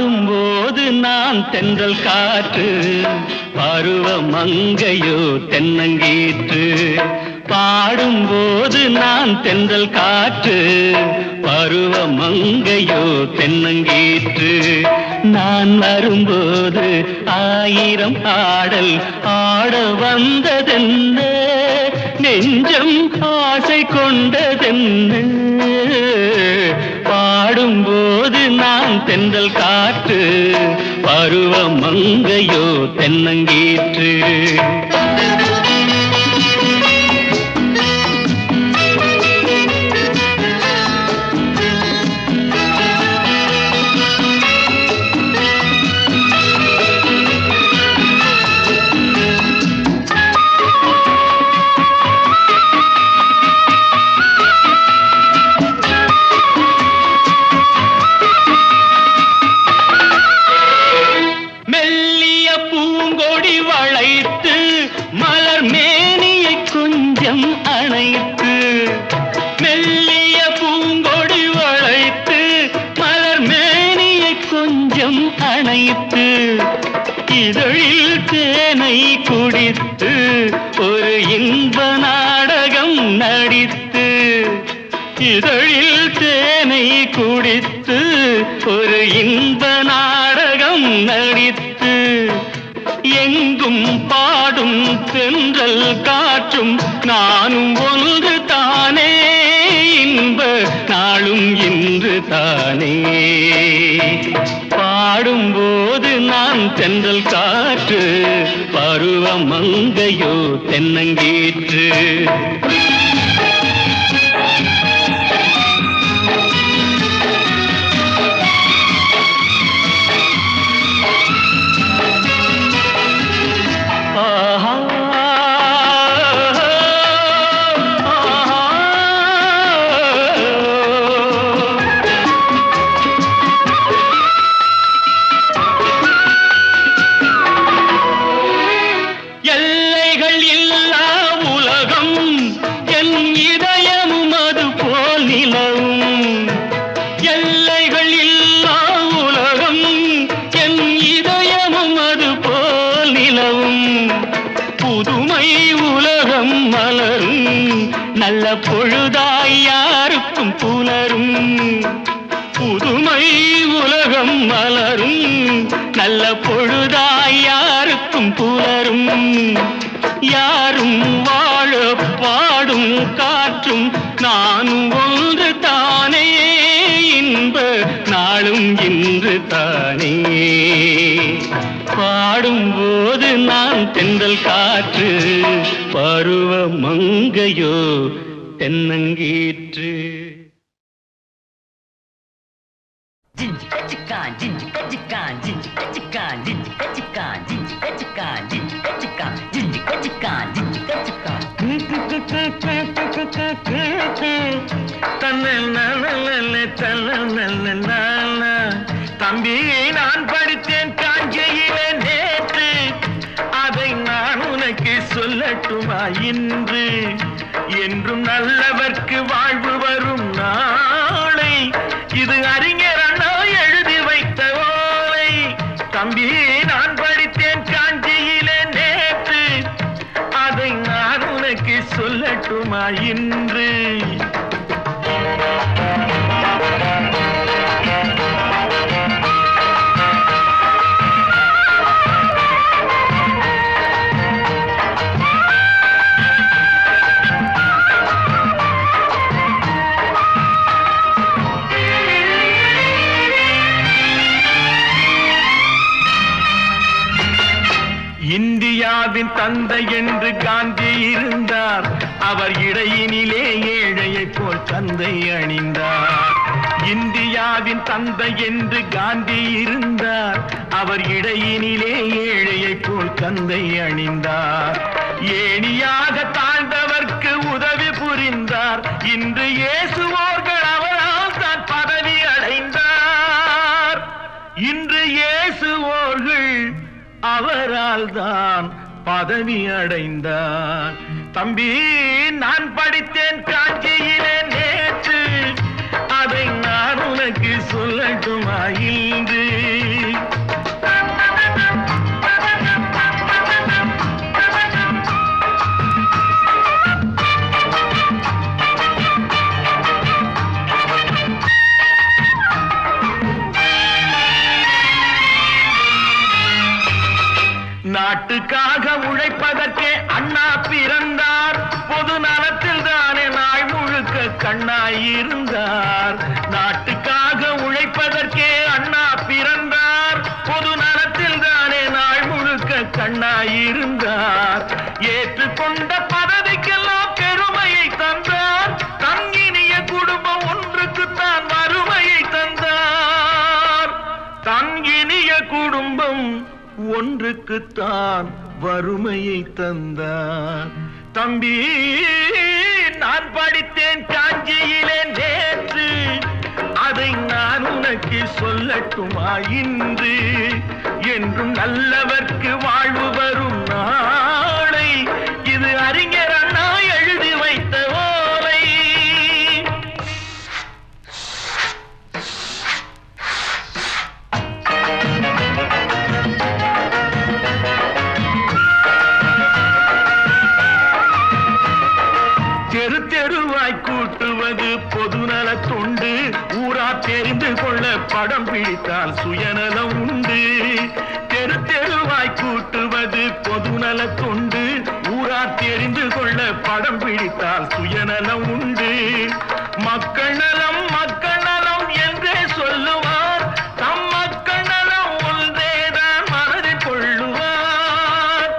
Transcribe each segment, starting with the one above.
பாடும்போது நான் தென்றல் காற்று, பருவ மங்கையோ தென்னங்கீற்று. பாடும்போது நான் தென்றல் காற்று, பருவ மங்கையோ தென்னங்கீற்று. நான் வரும்போது ஆயிரம் ஆடல் ஆட வந்ததென்ன, நெஞ்சம் ஆசை கொண்டதென்ன. பாடும்போது நான் தென்றல் காற்று, பருவ மங்கையோ தென்னங்கீற்று. அணைத்து மெல்லிய பூங்கொடி வளைத்து, மலர் மேனியை கொஞ்சம் அணைத்து, இதழில் தேனை குடித்து ஒரு இன்ப நாடகம் நடித்து, இதழில் தேனை குடித்து ஒரு இன்ப நாடகம் நடித்து, எங்கும் பாடும் தென்றல் காற்றும் நானும் ஒன்று தானே, இன்ப நாளும் இன்று தானே. பாடும்போது நான் தென்றல் காற்று, பருவ மங்கையோ தென்னங்கீற்று. புதுமை உலகம் மலரும், நல்ல பொழுதாய் யாருக்கும் புலரும். புதுமை உலகம் மலரும், நல்ல பொழுதாய் யாருக்கும் புலரும். யாரும் வாழ பாடும் காற்றும் நானும் ஒன்று தானே, இன்ப நாளும் இன்று தானே. பாடும்போது நான் தென்றல் காற்று, பருவ மங்கையோ தென்னங்கீற்று. தம்பி, நான் படித்தேன் காஞ்சியிலே நேற்று, அதை நான் உனக்கு சொல்லட்டுமா இன்று? என்றும் நல்லவர்க்கு வாழ்வு வரும் நாளை, இது அறிஞர் அண்ணா எழுதி வைத்த ஓலை. தம்பி, நான் படித்தேன் காஞ்சியிலே நேற்று, அதை நான் உனக்கு சொல்லட்டுமா இன்று? இந்தியாவின் தந்தை என்று காந்தி இருந்தார், அவர் இடையினிலே ஏழையை போல் தந்தை அணிந்தார். இந்தியாவின் தந்தை என்று காந்தி இருந்தார், அவர் இடையினிலே ஏழையை போல் தந்தை அணிந்தார். ஏணியாக தாழ்ந்தவர்க்கு உதவி புரிந்தார், இன்று இயேசுவோர்கள் அவரால் தான் பதவி அடைந்தார். இன்று இயேசுவோர்கள் அவரால் தான் பதவி அடைந்தார். தம்பி, நான் படித்தேன் காஞ்சியிலே நேற்று, அதை நான் உனக்கு சொல்லட்டுமா இன்று? நாட்டுக்காக உழைப்பதற்கே அண்ணா பிறந்தார். பொது நலத்தில் தானே நாள் முழுக்க கண்ணாயிருந்தார். நாட்டுக்காக உழைப்பதற்கே அண்ணா பிறந்தார். பொது நலத்தில் தானே நாள் முழுக்க கண்ணாயிருந்தார். ஏற்றுக்கொண்ட பதவிக்கெல்லாம் பெருமையை தந்தார். தங்கினிய குடும்பம் ஒன்றுக்குத்தான் வறுமையை தந்தார். தங்கினிய குடும்பம் ஒன்றுக்குத்தான் வறுமையை தந்தார். தம்பி, நான் படித்தேன் காஞ்சியிலே நேற்று, அதை நான் உனக்கு சொல்லட்டுமா இன்று? என்றும் நல்லவர்க்கு வாழ்வு வரும் நாளை இது அறிஞர் அண்ணா எழுதி வைத்த ஓலை. தெரு தெருவாய் கூட்டுவது பொதுநல தொண்டு. ஊரா தெரிந்து கொள்ள படம் பிடித்தால் சுயநலம் உண்டு. தெரு தெருவாய் கூட்டுவது பொதுநல தொண்டு. ஊரா தெரிந்து கொள்ள படம் பிடித்தால் சுயநலம் உண்டு. மக்கள் நலம் மக்கள் நலம் என்றே சொல்லுவார். தம் மக்கள் நலம் ஒன்றேதான் மனதில் கொள்ளுவார்.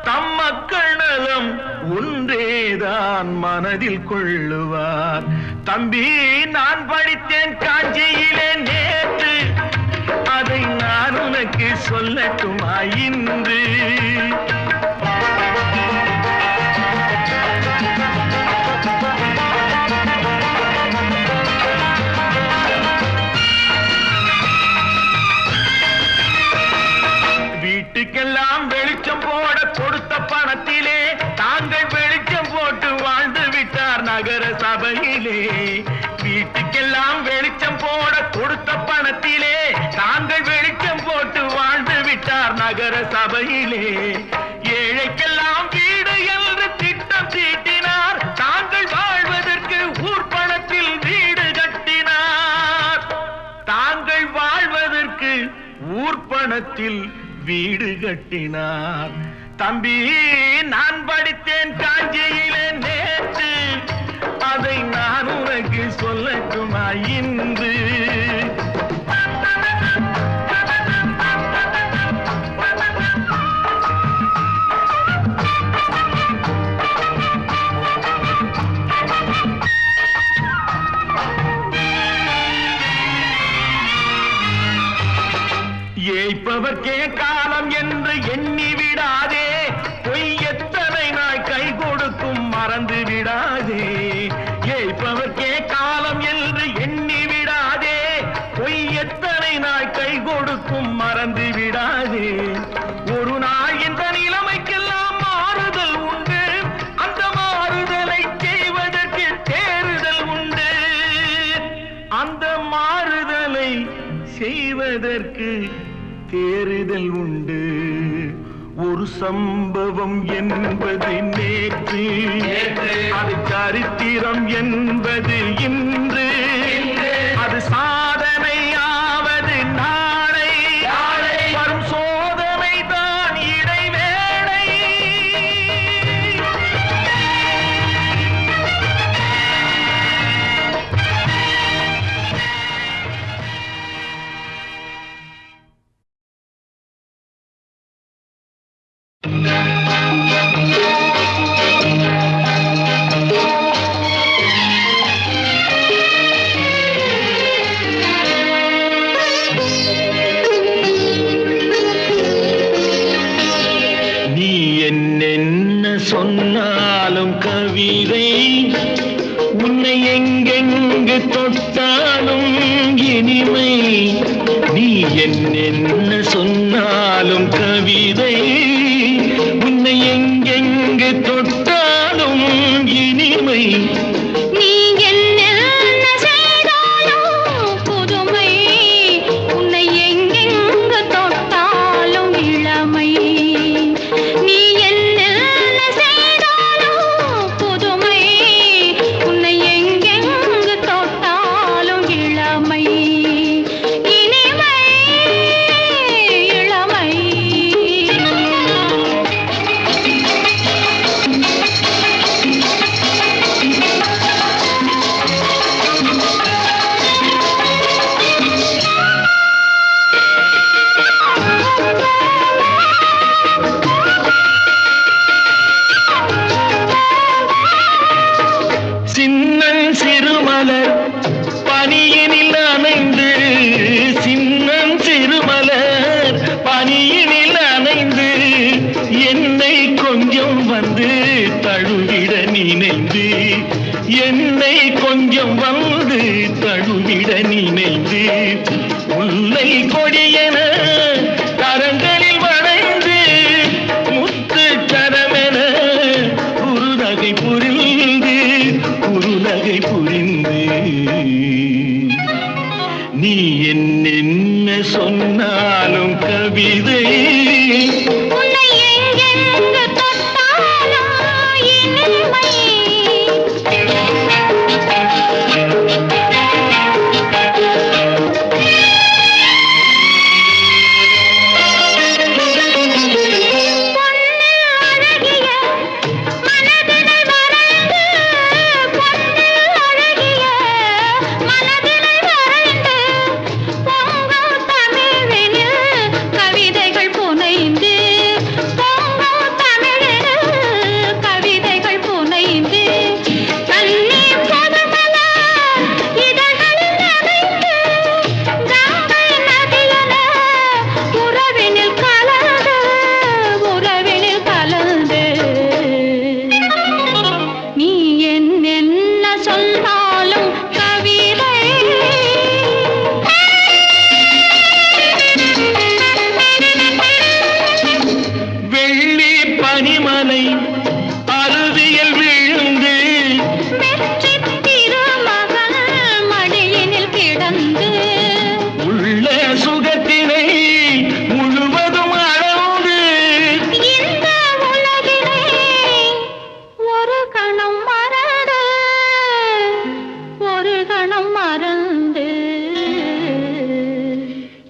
தம் மக்கள் நலம் ஒன்றேதான் மனதில் கொள்ளுவார். தம்பி, நான் படித்தேன் காஞ்சியிலே நேற்று, அதை நான் உனக்கு சொல்லட்டுமா இன்று? வீட்டுக்கெல்லாம் வெளிச்சம் போட கொடுத்த பணத்திலே தாங்கள் வெளிச்சம் போட்டு வாழ்ந்து விட்டார் நகர சபையிலே. வீட்டுக்கெல்லாம் வெளிச்சம் போட கொடுத்த பணத்திலே தாங்கள் வெளிச்சம் போட்டு வாழ்ந்து விட்டார் நகர சபையிலே. ஏழைக்கெல்லாம் வீடு என்று திட்டம் தீட்டினார். தாங்கள் வாழ்வதற்கு ஊர் பணத்தில் வீடு கட்டினார். தாங்கள் வாழ்வதற்கு ஊர் பணத்தில் வீடு கட்டினார். தம்பி, நான் படித்தேன் காஞ்சியிலே நேற்று, அதை நான் உனக்கு சொல்லட்டுமா இன்று? ஏய்ப்பவர்க்கே காலம் என்று எண்ணி விடாதே. பொய் எத்தனை நாய் கை கொடுக்கும் மறந்து விடாதே. ஏய்ப்பவர்க்கே காலம் என்று எண்ணி விடாதே. பொய் எத்தனை நாய் கை கொடுக்கும் மறந்து விடாதே. ஒரு நாள் இந்த நிலைமைக்கெல்லாம் மாறுதல் உண்டு. அந்த மாறுதலை செய்வதற்கு தேறுதல் உண்டு. அந்த மாறுதலை செய்வதற்கு தேறுதல் உண்டு. ஒரு சம்பவம் என்பது நேற்று, அது சரித்திரம் என்பது இன்று. அது சாதனையாவது நாளை, வரும் சோதனை தான் இடைவேளை. சொன்னாலும் கவிதை உன்னை எங்கெங்கு தொட்டாலும் இனிமை. நீ என்ன சொன்னாலும் கவிதை உன்னை எங்கெங்கு தொட்டாலும் இனிமை. நினைந்து என்னை கொஞ்சம் வந்து தழுவிட நினைந்து முல்லை கொடியென கரங்களில் வளைந்து முத்து சரமென குறுநகை புரிந்து நீ என்ன சொன்னாலும் கவிதை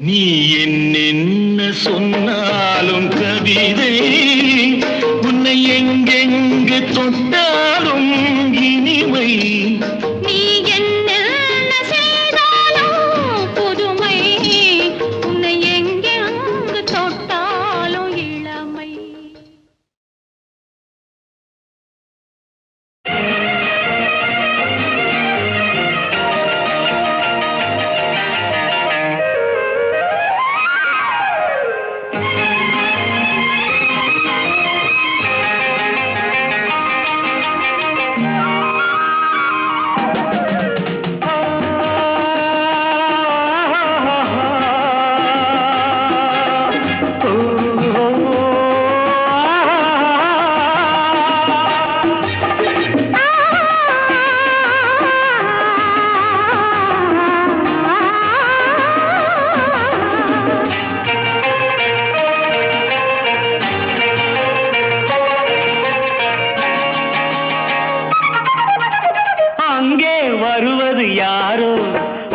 நீ என்ன சொன்னாலும் கவிதை உன்னை எங்கெங்கு தொட்டாலும் இனிமை நீ என்ன செய்தாலும் புதுமை உன்னை எங்கெங்கு தொட்டாலும் இளமை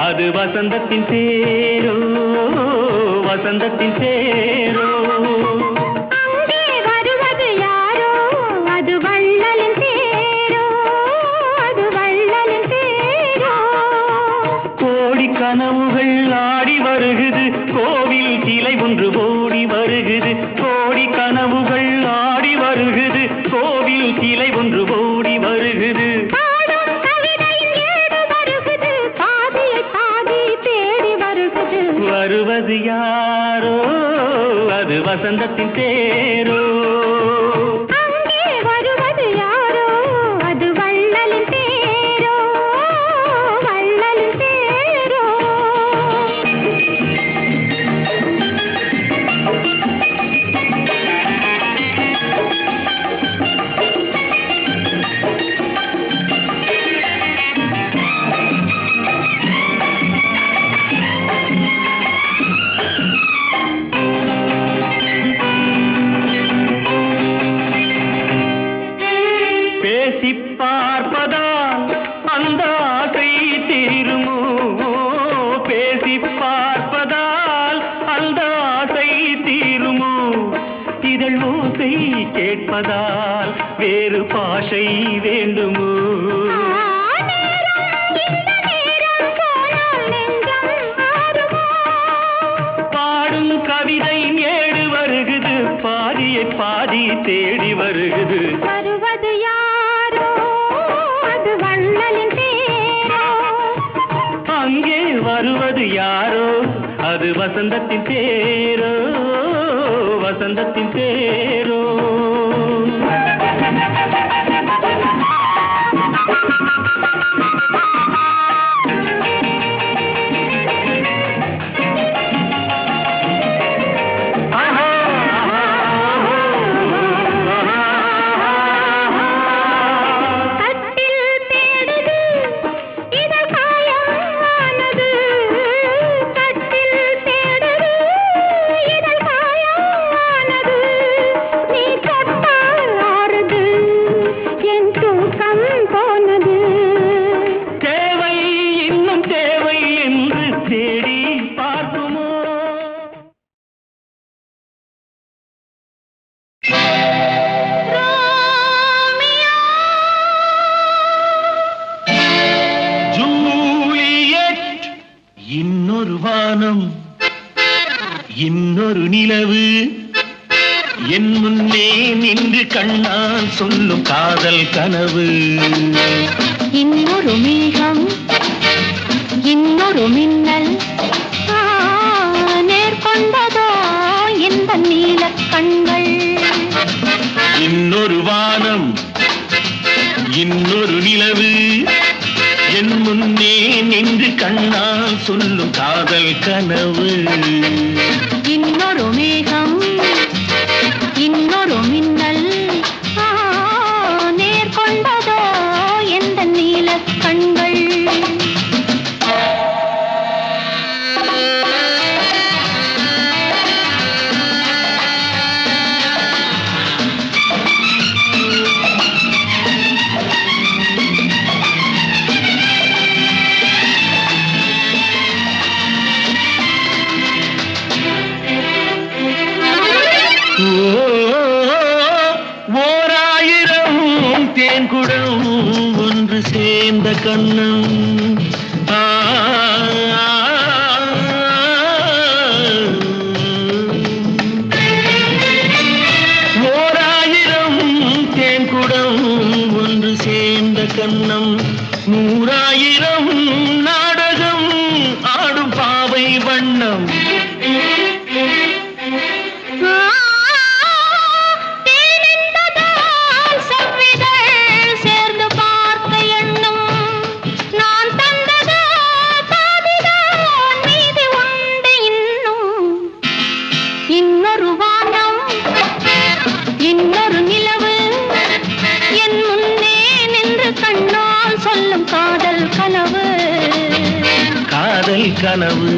அது வசந்தத்தின் தேரோ வசந்தத்தின் தேரோ அங்கே வருவது யாரோ அது வள்ளலின் தேரோ அது வள்ளலின் தேரோ கோடி கனவுகள் ஆடி வருகுது கோவில் சிலை ஒன்று ஓடி வருகுது கோடி கனவுகள் ஆடி வருகுது கோவில் சிலை ஒன்று ஓடி வருகுது வருவது யாரோ அது வசந்தத்தின் தேரோ அங்கே வருவது யாரோ அது வள்ளலின் தேரோ வள்ளலின் தேரோ பார்ப்பதால் அந்த ஆசை தீருமோ பேசி பார்ப்பதால் அந்த ஆசை தீருமோ இதழ் ஓசை கேட்பதால் வேறு பாஷை வேண்டுமோ பாடும் கவிதை ஏடு வருகுது பாதியை பாதி தேடி வருகுது வருவது யாரோ அது வள்ளலின் தேரோ அங்கே வருவது யாரோ அது வசந்தத்தின் தேரோ வசந்தத்தின் தேரோ இன்னொரு நிலவு என் முன்னே நின்று கண்ணால் சொல்லும் காதல் கனவு. இன்னொரு மேகம் இன்னொரு மின்னல் நேர்கொண்டதோ இந்த நீலக் கண்கள். இன்னொரு வானம் இன்னொரு நிலவு என் முன்னே நின்று கண்ணால் சொல்லும் காதல் கனவு. இன்னொரு மேகம் இன்னொரு மின்னல் நேர்கொண்டதோ இந்த நீலக் கண்கள். ஓராயிரம் தேன்குடம் ஒன்று சேர்ந்த கண்ணம். ஓராயிரம் தேன்குடம் ஒன்று சேர்ந்த கண்ணம். 100,000 நாடகம் ஆடும் பாவை வண்ணம். இன்னொரு நிலவு என் முன்னே நின்று கண்ணால் சொல்லும் காதல் கனவு. காதல் கனவு.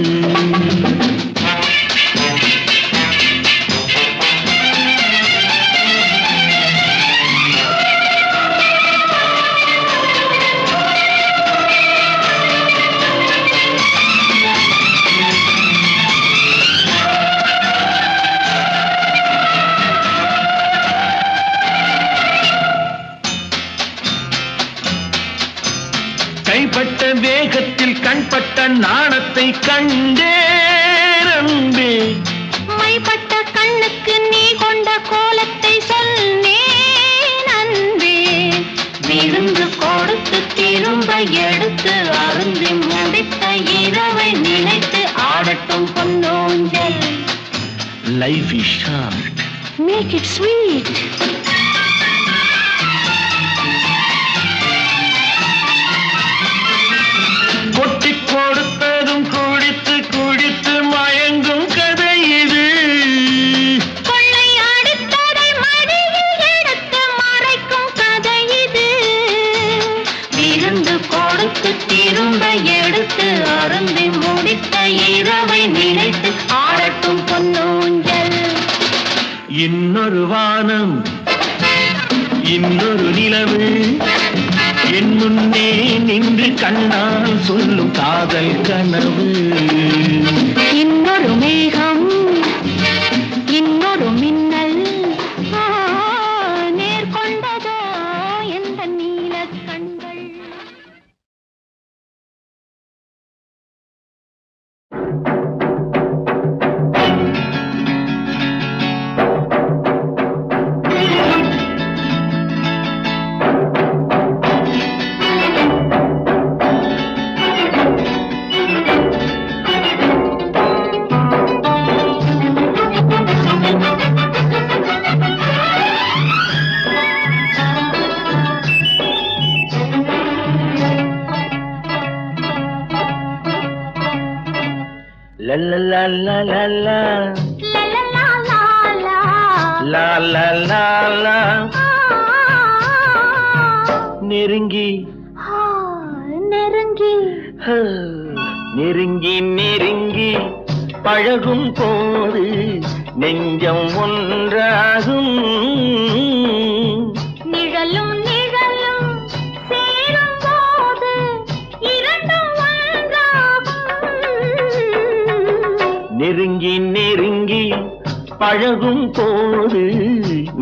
கைப்பட்ட வேகத்தில் கண்பட்ட நாணத்தை கண்டேரம்பே. மைப்பட்ட கண்ணுக்கு நீ கொண்ட கோலத்தை சொன்னேன் அன்பே. விருந்து கொடுத்து திரும்ப எடுத்து அருந்தி முடித்த இரவை நினைத்து ஆடட்டும் பொன்னூஞ்சல். Life is short, make it sweet. கொட்டி கொடுத்ததும் குடித்து குடித்து மயங்கும் கதை இது. கொள்ளை அடித்ததை மடியில் எடுத்து மறைக்கும் கதை இது. விருந்து கொடுத்து திரும்ப எடுத்து அருந்தி முடித்த இரவை நினைத்து ஆடட்டும் பொன்னூஞ்சல். இன்னொரு வானம் இன்னொரு நிலவு என் முன்னே நின்று கண்ணால் சொல்லும் காதல் கனவு. இன்னொரு மேகம் இன்னொரு மின்னல் நேர்கொண்டதோ எந்த நீலக் கண்கள். La la la la la la La la la la la. la la la la. நெருங்கி நெருங்கி நெருங்கி நெருங்கி பழகும் போது நெஞ்சம் ஒன்றாகும். நிழலும் நிழலும் சேரும் போது இரண்டும் ஒன்றாகும். நெருங்கி நெருங்கி பழகும் போது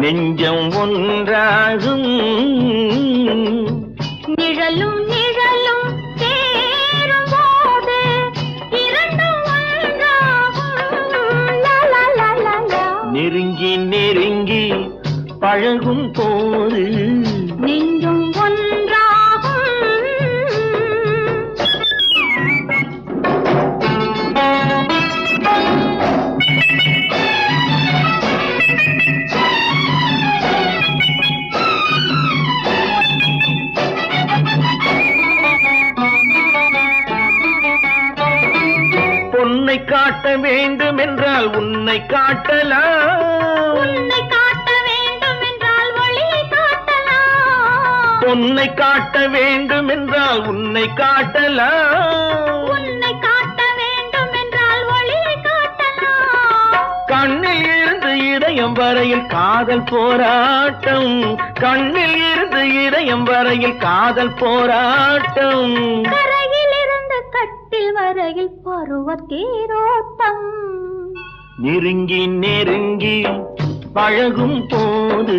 நெஞ்சம் ஒன்றாகும். நிழலும் நிழலும் சேரும் போது இரண்டும் ஒன்றாகும். லா, நெருங்கி நெருங்கி பழகும் போது நெஞ்சும் ஒன்றாகும். பொன்னை காட்ட வேண்டும் என்றால் உன்னை காட்டலாம். உன்னை காட்ட வேண்டும் என்றால் ஒளியை காட்டலாம். பொன்னை காட்ட வேண்டும் என்றால் உன்னை காட்டலாம். உன்னை காட்ட வேண்டும் என்றால் ஒளியை காட்டலாம். கண்ணில் இருந்து இதயம் வரையில் காதல் போராட்டம். கண்ணில் இருந்து இதயம் வரையில் காதல் போராட்டம். கரையில் இருந்து கட்டில் வரையில் பருவ தேரோட்டம். நெருங்கி நெருங்கி பழகும் போது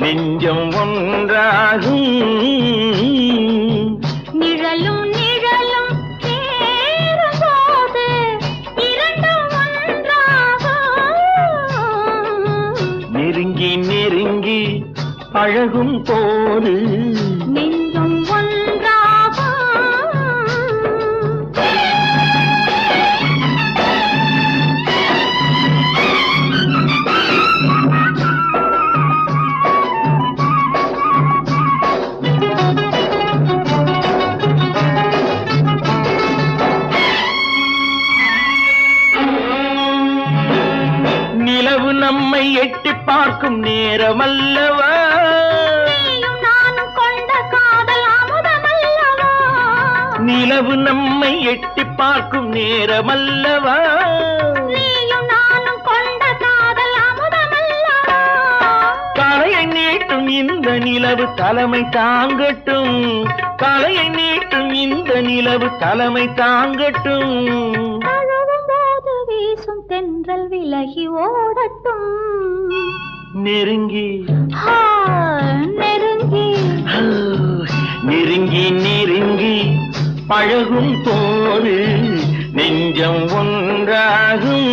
நெஞ்சம் ஒன்றாகும். நிழலும் நிழலும் சேரும் போது இரண்டும் ஒன்றாகும். நெருங்கி நெருங்கி பழகும் போது நெஞ்சும் ஒன்றாகும். நிலவு நம்மை எட்டி பார்க்கும் நேரமல்லவா. நீயும் நானும் கொண்ட காதல் அமுதமல்லவா. நிலவு நம்மை எட்டி பார்க்கும் நேரமல்லவா. நீயும் நானும் கொண்ட காதல் அமுதமல்லவா. தலையை நீட்டும் இந்த நிலவு தலைமை தாங்கட்டும். தலையை நீட்டும் இந்த நிலவு தலைமை தாங்கட்டும். தழுவும் போது வீசும் தென்றல் விலகி ஓடட்டும். நெருங்கி ஆ, நெருங்கி நெருங்கி நெருங்கி பழகும் போது நெஞ்சம் ஒன்றாகும்.